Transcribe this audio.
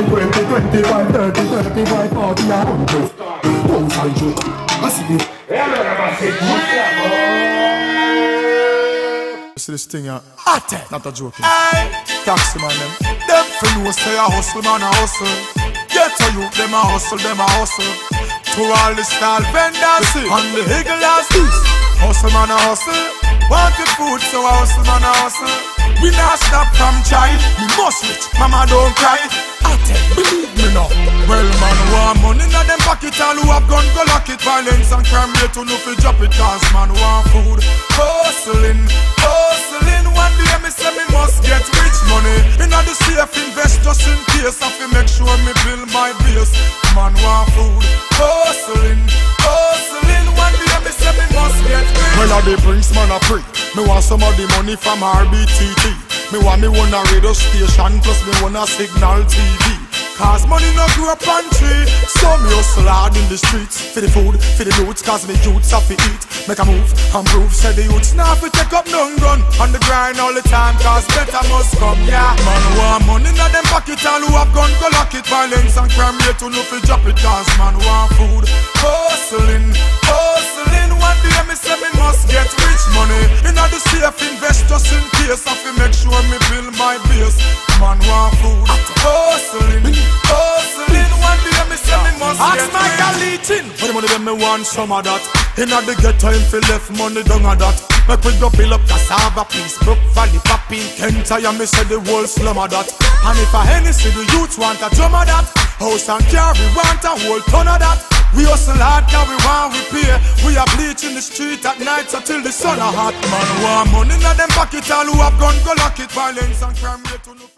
20, 25, 30, 35, 40, 100. 200. I see it. See this thing here? Not a joke. Taxi man them for know say a hustle man a hustle. Get to you, them a hustle, them a hustle. To all the stall vendors and the higglers, hustle man a hustle. Want the food, so a hustle man a hustle. We not stop from child, we must rich, mama don't cry. Believe me now. Well man want money na them pocket, all who have gun go lock it. Violence and crime rate to no fi drop it, cause man want food. Hustling, hustling. One day me say me must get rich money. Inna the safe invest just in case, I fi make sure me build my base. Man want food. Hustling, hustling. One day me say me must get rich. Well, the prince man a pray. Me want some of the money from RBTT. Me want me one a radio station, plus me one a signal TV. Cause money no grow up on tree. So me hustle hard in the streets. For the food, for the youths, cause me youths have to eat. Make a move, and prove, say the youths now fi take up none gun. On the grind all the time, cause better must come, yeah. Man want money in them pocket, all who have gun go lock it. Violence and crime rate to no fi drop it, cause man want food. Hustling, hustling. One day me say me must get rich money. Inna the safe invest just in case, I fi make sure me build my base. Man want food. Hustling, hustling. One day me say me must get my gal eating. For the money them me want some of that. Inna the ghetto him fi left money down a that. Make we go build up cassava peace, Brook Valley, Papi, Kent, I me say the whole slum of that. And if a Hennessy the youth want a drum of that. House and car we want a whole ton of that. We hustle hard cause we want we pay. We are bleach in the street at night so till the sun a hot. Man want money in them pocket, all who have gun go lock it. Violence and crime rate to no